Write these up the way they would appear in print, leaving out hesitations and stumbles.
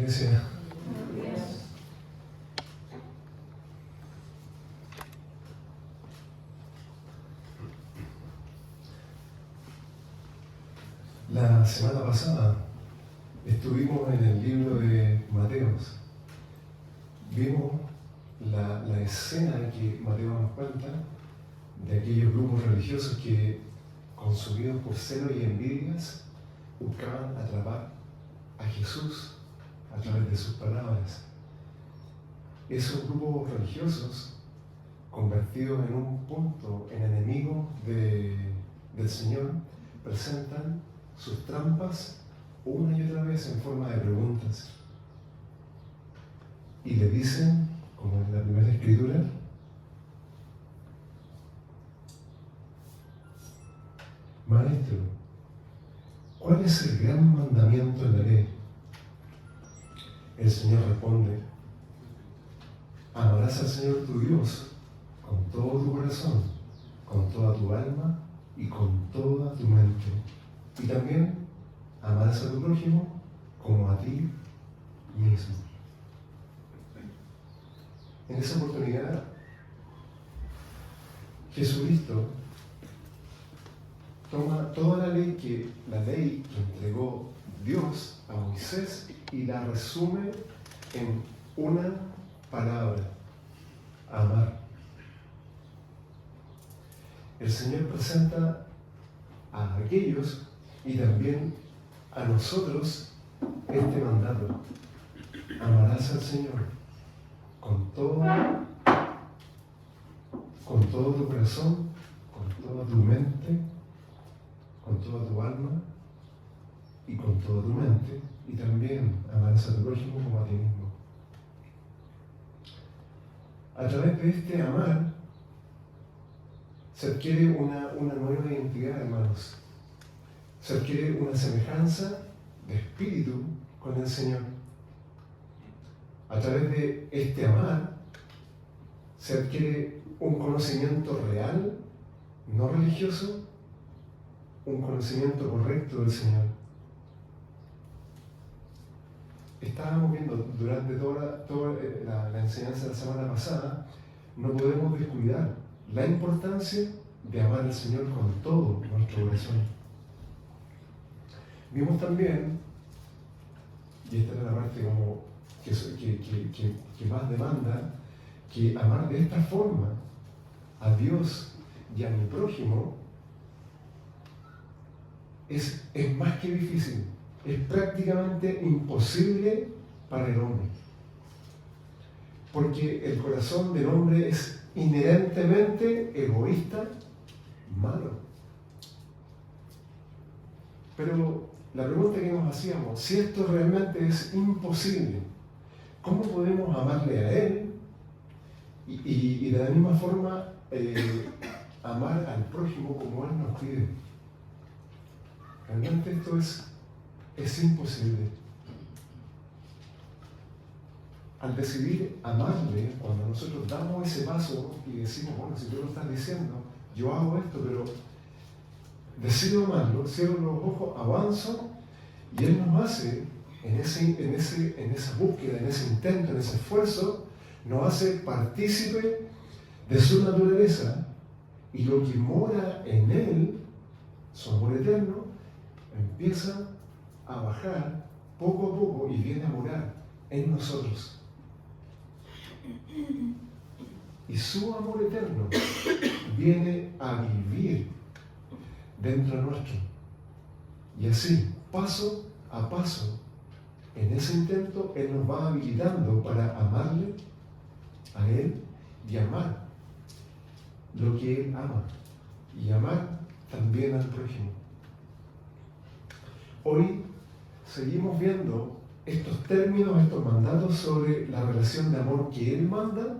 iglesia. La semana pasada estuvimos en el libro de Mateos. Vimos la escena que Mateo nos cuenta de aquellos grupos religiosos que, consumidos por celos y envidias, buscaban atrapar a Jesús a través de sus palabras. Esos grupos religiosos, convertidos en un punto, en enemigos del Señor, presentan sus trampas una y otra vez en forma de preguntas. Y le dicen, como en la primera escritura, Maestro, ¿cuál es el gran mandamiento en la ley? El Señor responde, amarás al Señor tu Dios con todo tu corazón, con toda tu alma y con toda tu mente. Y también amarás a tu prójimo como a ti mismo. En esa oportunidad, Jesucristo toma toda la ley que entregó Dios a Moisés y la resume en una palabra: amar. El Señor presenta a aquellos y también a nosotros este mandato: amarás al Señor con todo tu corazón, con toda tu mente, con toda tu alma y con toda tu mente, y también amarás a tu prójimo como a ti mismo. A través de este amar se adquiere una nueva identidad, hermanos. Se adquiere una semejanza de espíritu con el Señor. A través de este amar se adquiere un conocimiento real, no religioso, un conocimiento correcto del Señor. Estábamos viendo durante toda la enseñanza de la semana pasada, no podemos descuidar la importancia de amar al Señor con todo nuestro corazón. Vimos también, y esta es la parte como que más demanda, que amar de esta forma a Dios y a mi prójimo es más que difícil, es prácticamente imposible para el hombre. Porque el corazón del hombre es inherentemente egoísta, malo. Pero la pregunta que nos hacíamos, si esto realmente es imposible, ¿cómo podemos amarle a Él y de la misma forma amar al prójimo como Él nos pide? Realmente esto es imposible. Al decidir amarle, cuando nosotros damos ese paso y decimos, bueno, si tú lo estás diciendo, yo hago esto, pero decido amarlo, cierro los ojos, avanzo, y Él nos hace, en esa búsqueda, en ese intento, en ese esfuerzo, nos hace partícipe de su naturaleza, y lo que mora en Él, su amor eterno, empieza a bajar poco a poco y viene a morar en nosotros. Y su amor eterno viene a vivir dentro nuestro. Y así, paso a paso, en ese intento, Él nos va habilitando para amarle a Él y amar lo que Él ama. Y amar también al prójimo. Hoy seguimos viendo estos términos, estos mandatos sobre la relación de amor que Él manda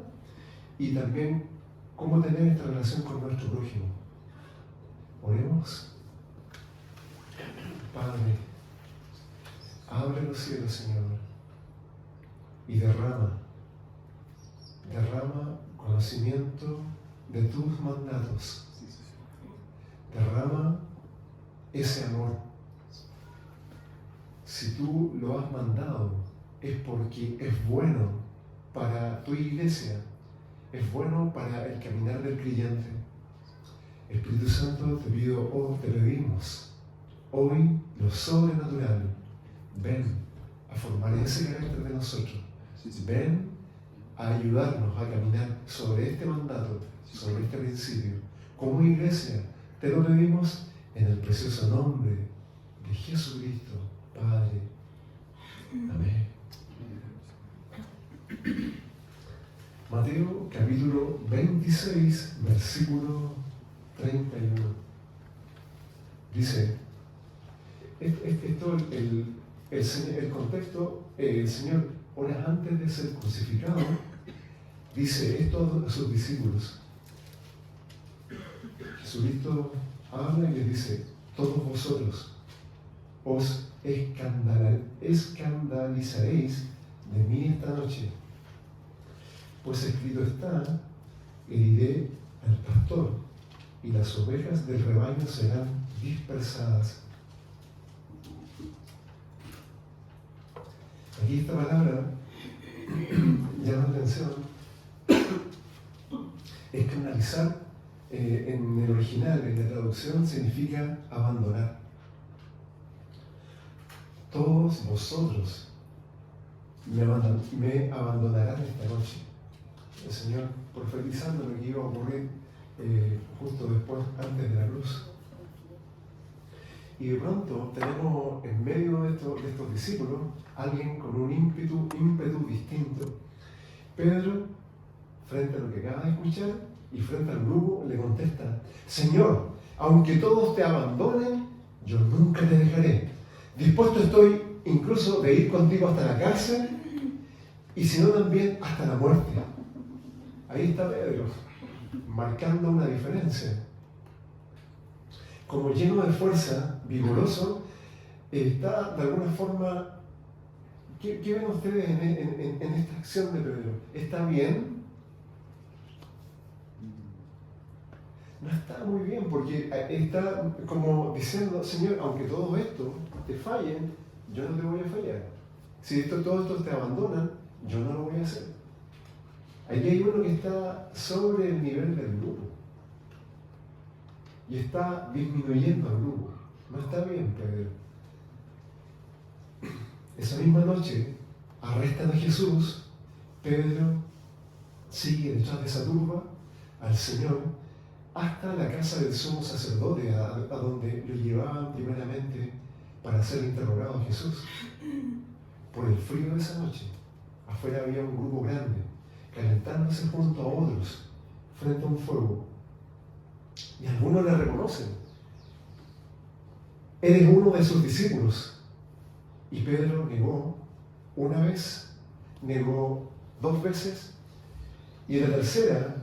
y también cómo tener esta relación con nuestro prójimo. Oremos. Padre, abre los cielos, Señor, y derrama conocimiento de tus mandatos. Derrama ese amor. Si tú lo has mandado, es porque es bueno para tu iglesia, es bueno para el caminar del creyente. Espíritu Santo, te pedimos hoy lo sobrenatural. Ven a formar ese carácter de nosotros. Ven a ayudarnos a caminar sobre este mandato, sobre este principio. Como iglesia, te lo pedimos en el precioso nombre de Jesucristo, Padre. Amén. Mateo capítulo 26, versículo 31. Dice, esto el contexto, el Señor, horas antes de ser crucificado, dice esto a sus discípulos. Jesucristo habla y les dice, todos vosotros os escandalizaréis de mí esta noche, pues escrito está, heriré al pastor y las ovejas del rebaño serán dispersadas. Aquí esta palabra llama la atención. Escandalizar en el original, en la traducción, significa abandonar. Todos vosotros me abandonarán esta noche. El Señor profetizando lo que iba a ocurrir justo después, antes de la cruz. Y de pronto tenemos en medio de estos discípulos alguien con un ímpetu distinto. Pedro, frente a lo que acaba de escuchar y frente al grupo, le contesta: Señor, aunque todos te abandonen, yo nunca te dejaré. Dispuesto estoy incluso de ir contigo hasta la cárcel y si no también hasta la muerte. Ahí está Pedro, marcando una diferencia. Como lleno de fuerza, vigoroso, está de alguna forma. ¿Qué ven ustedes en esta acción de Pedro? ¿Está bien? No está muy bien, porque está como diciendo: Señor, aunque todo esto te fallen, yo no te voy a fallar. Si todo esto te abandonan, yo no lo voy a hacer. Aquí hay uno que está sobre el nivel del grupo y está disminuyendo al grupo. No está bien, Pedro. Esa misma noche arrestan a Jesús. Pedro sigue detrás de esa turba al Señor hasta la casa del sumo sacerdote, a donde lo llevaban primeramente para ser interrogado a Jesús. Por el frío de esa noche, afuera había un grupo grande, calentándose junto a otros, frente a un fuego. Y algunos le reconocen: eres uno de sus discípulos. Y Pedro negó una vez, negó 2 veces, y en la tercera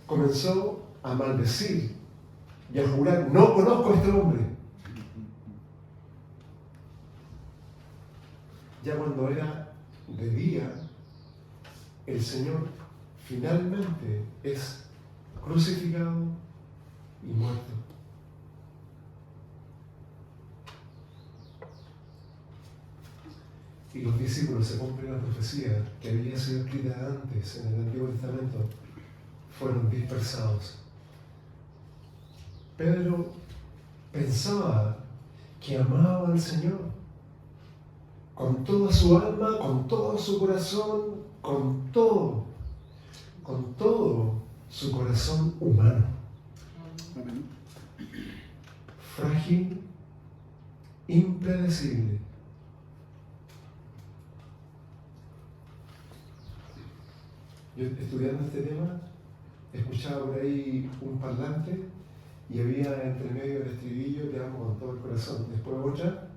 comenzó a maldecir y a jurar: no conozco a este hombre. Ya cuando era de día, el Señor finalmente es crucificado y muerto. Y los discípulos, se cumple la profecía que había sido escrita antes en el Antiguo Testamento, fueron dispersados. Pedro pensaba que amaba al Señor con toda su alma, con todo su corazón, con todo su corazón humano. Frágil, impredecible. Yo, estudiando este tema, escuchaba por ahí un parlante y había entre medio del estribillo: te amo con todo el corazón. Después otra: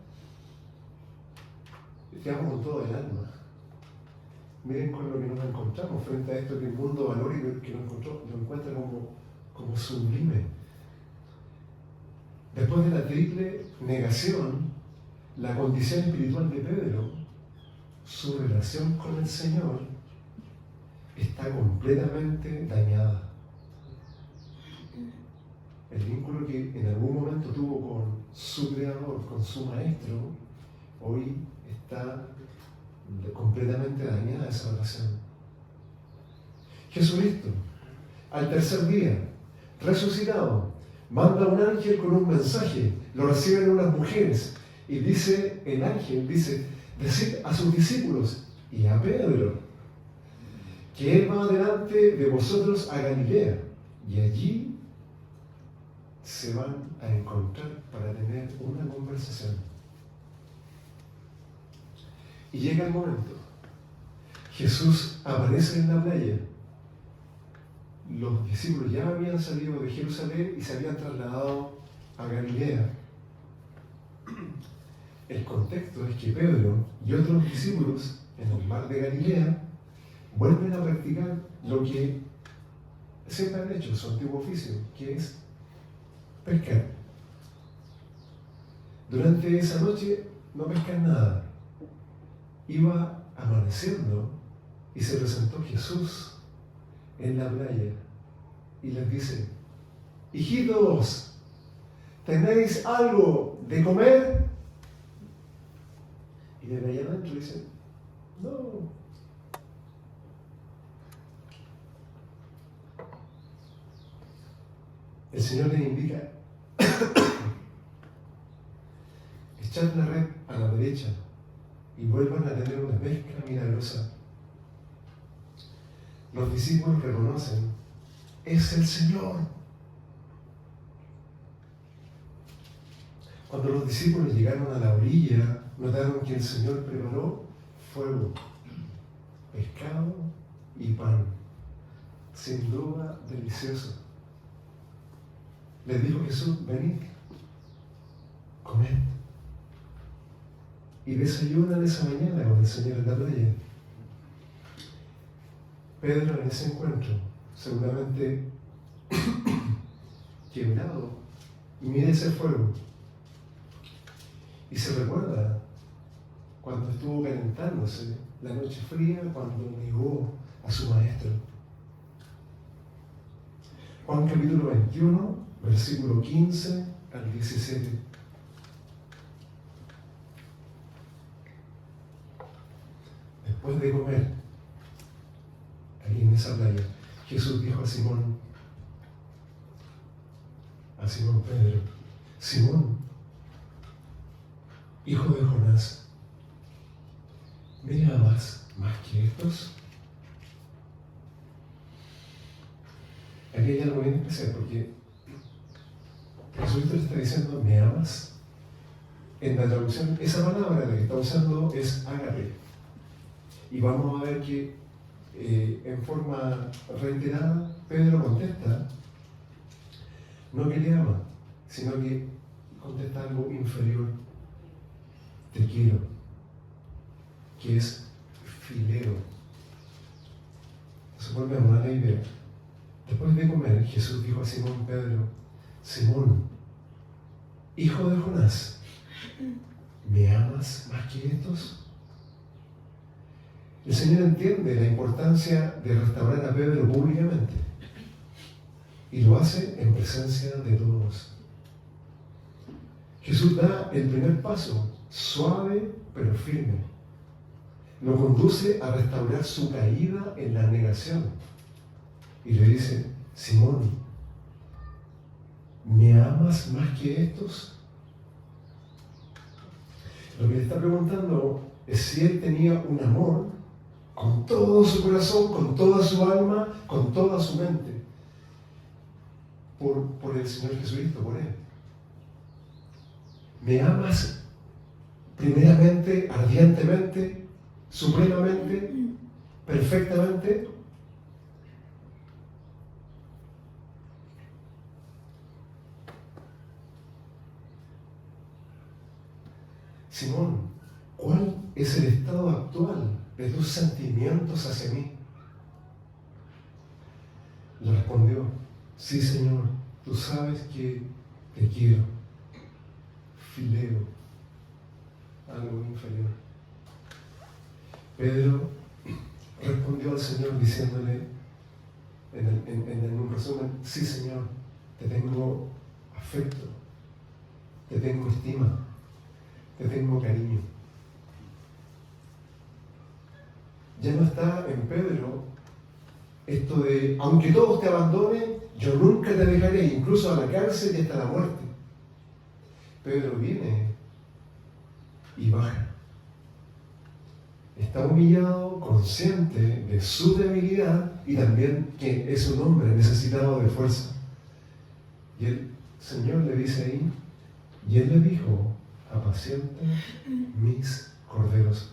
te amo con todo el alma. Miren con lo que nos encontramos frente a esto que el mundo valora y que lo encuentra como sublime. Después de la triple negación, la condición espiritual de Pedro, su relación con el Señor, está completamente dañada. El vínculo que en algún momento tuvo con su creador, con su maestro, hoy está completamente dañada esa oración. Jesucristo, al tercer día, resucitado, manda un ángel con un mensaje, lo reciben unas mujeres, y dice, el ángel dice, decid a sus discípulos y a Pedro, que él va delante de vosotros a Galilea, y allí se van a encontrar para tener una conversación. Y llega el momento. Jesús aparece en la playa. Los discípulos ya habían salido de Jerusalén y se habían trasladado a Galilea. El contexto es que Pedro y otros discípulos en el mar de Galilea vuelven a practicar lo que siempre han hecho, su antiguo oficio, que es pescar. Durante esa noche no pescan nada. Iba amaneciendo y se presentó Jesús en la playa y les dice: hijitos, ¿tenéis algo de comer? Y de allá adentro dicen: no. El Señor les indica: echad la red a la derecha y vuelvan a tener una pesca milagrosa. Los discípulos reconocen: es el Señor. Cuando los discípulos llegaron a la orilla, notaron que el Señor preparó fuego, pescado y pan. Sin duda, delicioso. Les dijo Jesús: venid, comed. Y desayunan esa mañana con el Señor en la playa. Pedro, en ese encuentro, seguramente quebrado, mira ese fuego y se recuerda cuando estuvo calentándose la noche fría, cuando negó a su maestro. Juan capítulo 21, versículo 15 al 17. Después de comer, ahí en esa playa, Jesús dijo a Simón Pedro: Simón, hijo de Jonás, ¿me amas más que estos? Aquí hay algo bien especial, porque Jesús te está diciendo: ¿me amas? En la traducción, esa palabra la que está usando es ágape. Y vamos a ver que en forma reiterada Pedro contesta, no que le ama, sino que contesta algo inferior: te quiero, que es fileo. Se vuelve a una idea. Después de comer, Jesús dijo a Simón Pedro: Simón, hijo de Jonás, ¿me amas más que estos? El Señor entiende la importancia de restaurar a Pedro públicamente y lo hace en presencia de todos. Jesús da el primer paso, suave pero firme. Lo conduce a restaurar su caída en la negación y le dice: Simón, ¿me amas más que estos? Lo que le está preguntando es si él tenía un amor con todo su corazón, con toda su alma, con toda su mente, por el Señor Jesucristo, por Él. ¿Me amas primeramente, ardientemente, supremamente, perfectamente? Simón, ¿cuál es el estado actual de tus sentimientos hacia mí? Le respondió: sí, Señor, tú sabes que te quiero. Fileo, algo inferior. Pedro respondió al Señor diciéndole, en un resumen: sí, Señor, te tengo afecto, te tengo estima, te tengo cariño. Ya no está en Pedro esto de, aunque todos te abandonen, yo nunca te dejaré, incluso a la cárcel y hasta la muerte. Pedro viene y baja. Está humillado, consciente de su debilidad y también que es un hombre necesitado de fuerza. Y el Señor le dice ahí, y Él le dijo, apacienta mis corderos.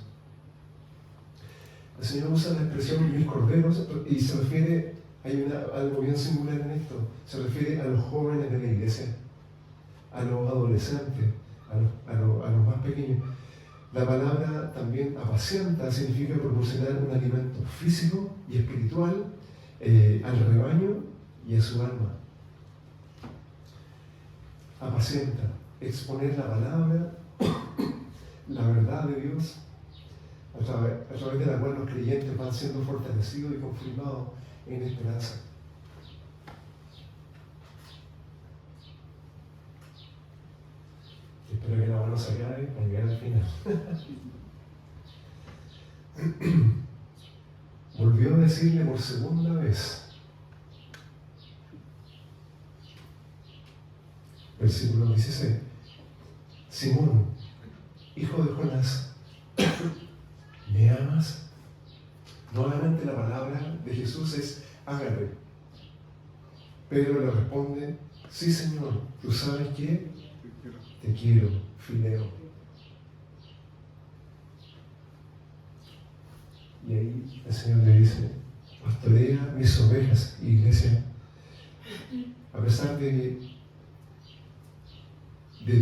El Señor usa la expresión mis corderos y se refiere, algo bien singular en esto, se refiere a los jóvenes de la iglesia, a los adolescentes, a los más pequeños. La palabra también apacienta significa proporcionar un alimento físico y espiritual al rebaño y a su alma. Apacienta, exponer la palabra, la verdad de Dios, a través de la cual los creyentes van siendo fortalecidos y confirmados en esperanza. Espero que la mano se acabe para llegar al final. Volvió a decirle por segunda vez, versículo 16, Simón, hijo de Jonás, ¿me amas? Nuevamente la palabra de Jesús es ágape. Pedro le responde, sí Señor, tú sabes que te quiero, Fileo. Y ahí el Señor le dice, pastorea mis ovejas, iglesia. A pesar de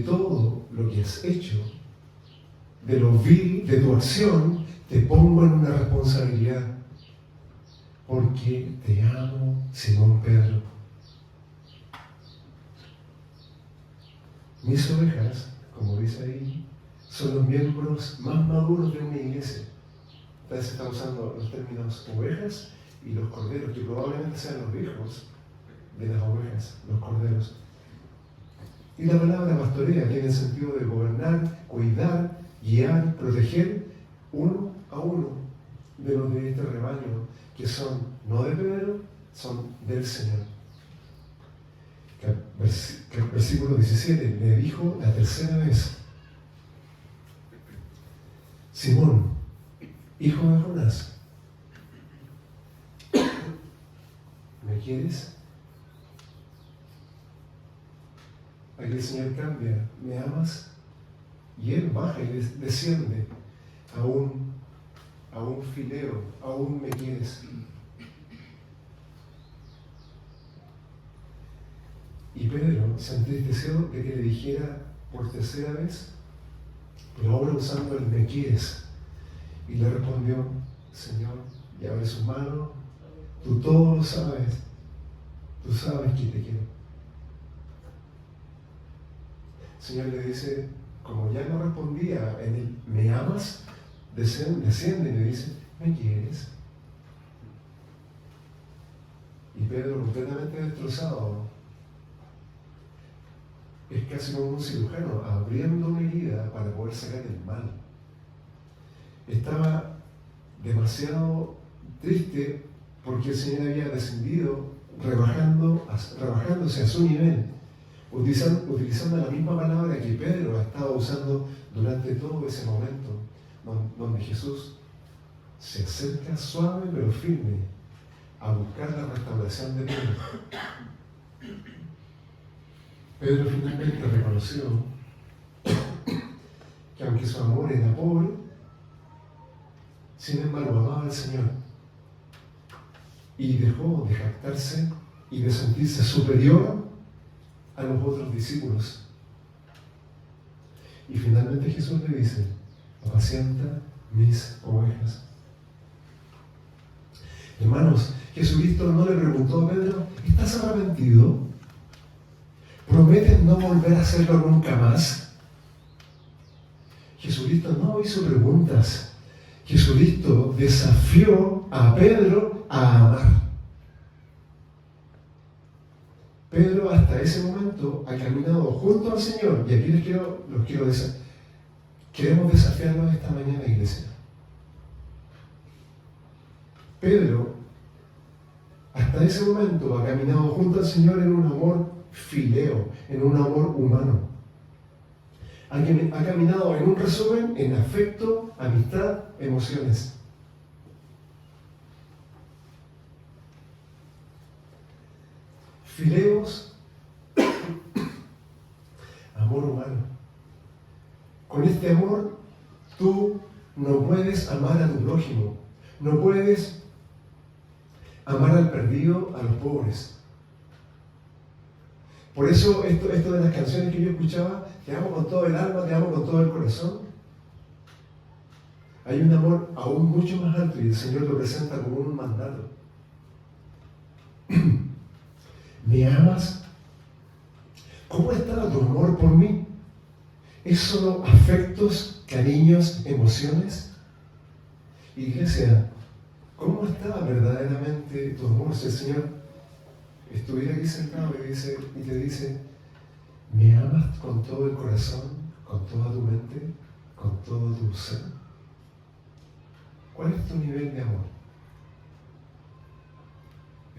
todo lo que has hecho, de lo vil de tu acción, te pongo en una responsabilidad, porque te amo, Simón Pedro. Mis ovejas, como dice ahí, son los miembros más maduros de una iglesia. Entonces está usando los términos ovejas y los corderos, que probablemente sean los hijos de las ovejas, los corderos. Y la palabra pastorea tiene el sentido de gobernar, cuidar, guiar, proteger uno a uno de los de este rebaño, que son no de Pedro, son del Señor. Versículo 17, le dijo la tercera vez, Simón, hijo de Jonás, ¿me quieres? Aquí el Señor cambia, ¿me amas? Y Él baja y desciende a un fileo, aún me quieres. Y Pedro se entristeció de que le dijera por tercera vez, pero ahora usando el me quieres. Y le respondió, Señor, y abre su mano, tú todo lo sabes, tú sabes que te quiero. El Señor le dice, como ya no respondía en el ¿me amas? Desciende y le dice, ¿me quieres? Y Pedro, completamente destrozado, es casi como un cirujano abriendo una herida para poder sacar el mal. Estaba demasiado triste porque el Señor había descendido rebajándose a su nivel, utilizando la misma palabra que Pedro ha estado usando durante todo ese momento, donde Jesús se acerca suave pero firme a buscar la restauración de Pedro. Pedro finalmente reconoció que aunque su amor era pobre, sin embargo amaba al Señor y dejó de jactarse y de sentirse superior a los otros discípulos. Y finalmente Jesús le dice, apacienta mis ovejas. Hermanos, Jesucristo no le preguntó a Pedro, ¿estás arrepentido? ¿Prometes no volver a hacerlo nunca más? Jesucristo no hizo preguntas. Jesucristo desafió a Pedro a amar. Pedro hasta ese momento ha caminado junto al Señor, y aquí los quiero desafiar. Queremos desafiarlos esta mañana, iglesia. Pedro, hasta ese momento, ha caminado junto al Señor en un amor fileo, en un amor humano. Ha caminado, en un resumen, en afecto, amistad, emociones. Fileos, amor humano. Con este amor, tú no puedes amar a tu prójimo, no puedes amar al perdido, a los pobres. Por eso esto de las canciones que yo escuchaba, te amo con todo el alma, te amo con todo el corazón. Hay un amor aún mucho más alto y el Señor lo presenta como un mandato. ¿Me amas? ¿Cómo está tu amor por mí? ¿Es solo afectos, cariños, emociones? Iglesia, ¿cómo está verdaderamente tu amor? Si el Señor estuviera aquí sentado y te dice, ¿me amas con todo el corazón, con toda tu mente, con todo tu ser? ¿Cuál es tu nivel de amor?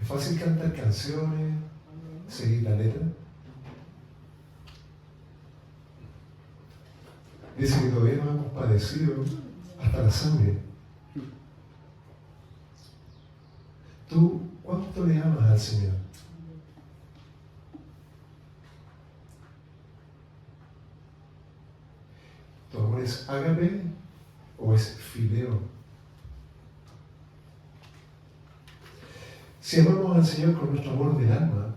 ¿Es fácil cantar canciones, seguir la letra? Dice que todavía nos hemos padecido hasta la sangre. ¿Tú cuánto le amas al Señor? ¿Tu amor es ágape o es fileo? Si amamos al Señor con nuestro amor del alma,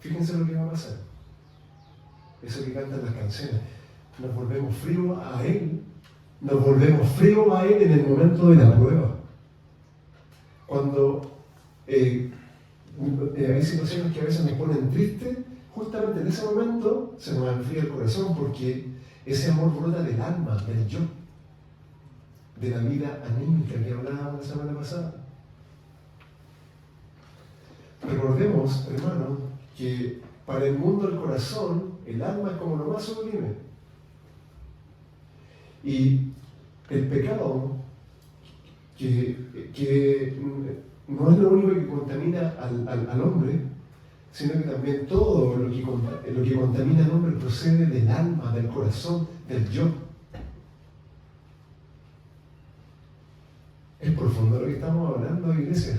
fíjense lo que va a pasar. Eso que cantan las canciones. Nos volvemos fríos a Él. Nos volvemos fríos a Él en el momento de la prueba. Cuando hay situaciones que a veces nos ponen tristes, justamente en ese momento se nos enfría el corazón porque ese amor brota del alma, del yo, de la vida anímica que hablábamos la semana pasada. Recordemos, hermanos, que para el mundo el corazón, el alma es como lo más sublime. Y el pecado, que no es lo único que contamina al hombre, sino que también todo lo que contamina al hombre procede del alma, del corazón, del yo. Es profundo lo que estamos hablando, iglesia.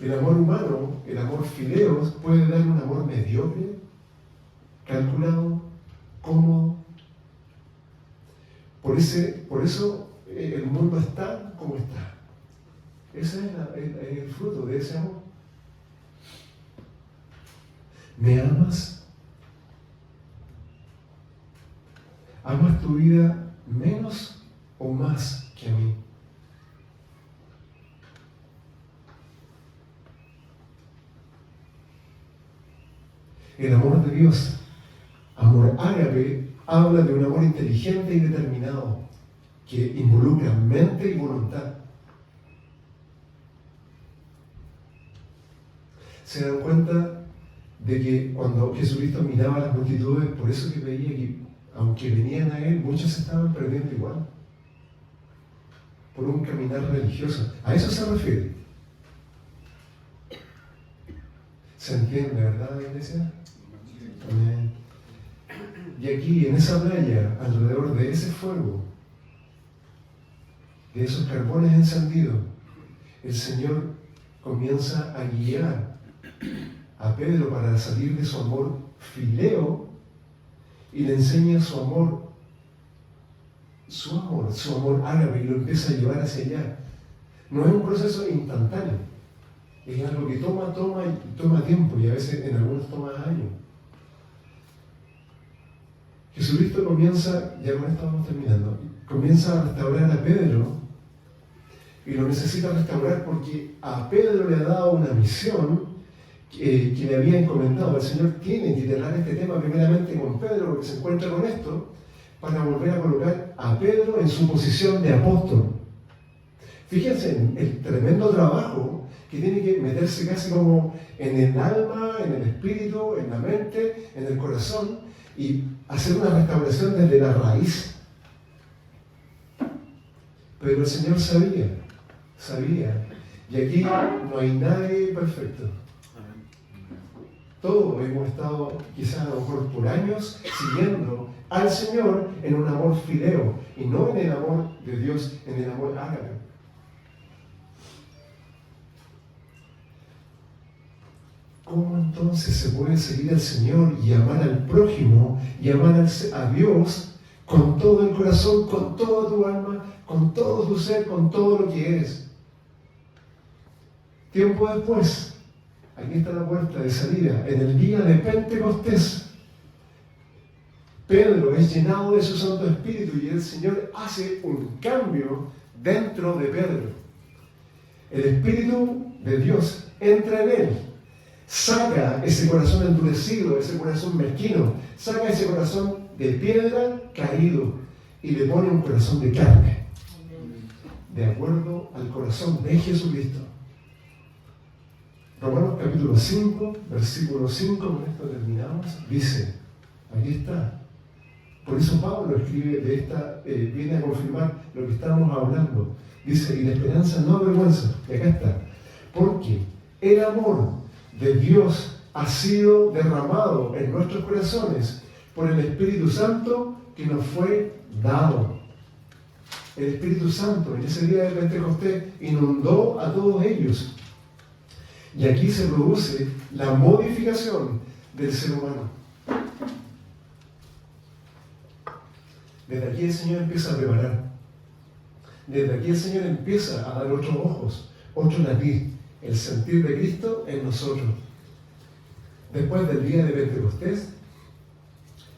El amor humano, el amor fileo, puede dar un amor mediocre, calculado, cómodo. Por eso el mundo está como está. Ese es el fruto de ese amor. ¿Me amas? ¿Amas tu vida menos o más que a mí? El amor de Dios, amor ágape, habla de un amor inteligente y determinado que involucra mente y voluntad. ¿Se dan cuenta de que cuando Jesucristo miraba a las multitudes, por eso que veía que aunque venían a Él, muchos se estaban perdiendo igual? Por un caminar religioso. A eso se refiere. ¿Se entiende, verdad, iglesia? Amén. Y aquí, en esa playa, alrededor de ese fuego, de esos carbones encendidos, el Señor comienza a guiar a Pedro para salir de su amor fileo y le enseña su amor ágape y lo empieza a llevar hacia allá. No es un proceso instantáneo, es algo que toma tiempo y a veces en algunos toma años. Jesucristo comienza, ya con esto vamos terminando, comienza a restaurar a Pedro y lo necesita restaurar porque a Pedro le ha dado una misión que le había encomendado. El Señor tiene que tratar este tema primeramente con Pedro porque se encuentra con esto para volver a colocar a Pedro en su posición de apóstol. Fíjense en el tremendo trabajo que tiene que meterse casi como en el alma, en el espíritu, en la mente, en el corazón y hacer una restauración desde la raíz. Pero el Señor sabía sabía. Y aquí no hay nadie perfecto. Todos hemos estado quizás a lo mejor por años siguiendo al Señor en un amor fileo y no en el amor de Dios, en el amor ágape. ¿Cómo entonces se puede seguir al Señor y amar al prójimo y amar a Dios con todo el corazón, con toda tu alma, con todo tu ser, con todo lo que eres? Tiempo después, aquí está la puerta de salida, en el día de Pentecostés, Pedro es llenado de su Santo Espíritu y el Señor hace un cambio dentro de Pedro. El Espíritu de Dios entra en él, saca ese corazón endurecido, ese corazón mezquino, saca ese corazón de piedra caído y le pone un corazón de carne, de acuerdo al corazón de Jesucristo. Romanos capítulo 5, versículo 5, con esto terminamos, dice, aquí está. Por eso Pablo escribe de esta, viene a confirmar lo que estábamos hablando. Dice, y la esperanza no avergüenza, y acá está, porque el amor de Dios ha sido derramado en nuestros corazones por el Espíritu Santo que nos fue dado. El Espíritu Santo en ese día de Pentecostés inundó a todos ellos. Y aquí se produce la modificación del ser humano. Desde aquí el Señor empieza a preparar. Desde aquí el Señor empieza a dar otros ojos, otro latir, el sentir de Cristo en nosotros. Después del día de Pentecostés,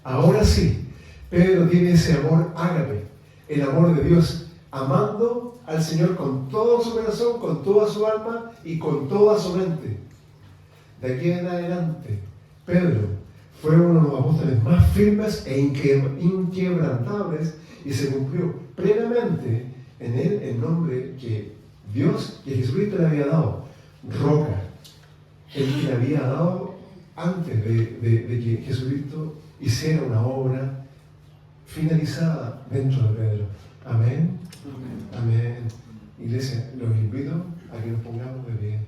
ahora sí, Pedro tiene ese amor ágape, el amor de Dios, amando al Señor con todo su corazón, con toda su alma y con toda su mente. De aquí en adelante, Pedro fue uno de los apóstoles más firmes e inquebrantables y se cumplió plenamente en él el nombre que Dios, que Jesucristo le había dado, roca, el que le había dado antes de que Jesucristo hiciera una obra finalizada dentro de Pedro. Amén. Amén. Iglesia, los invito a que nos pongamos de pie.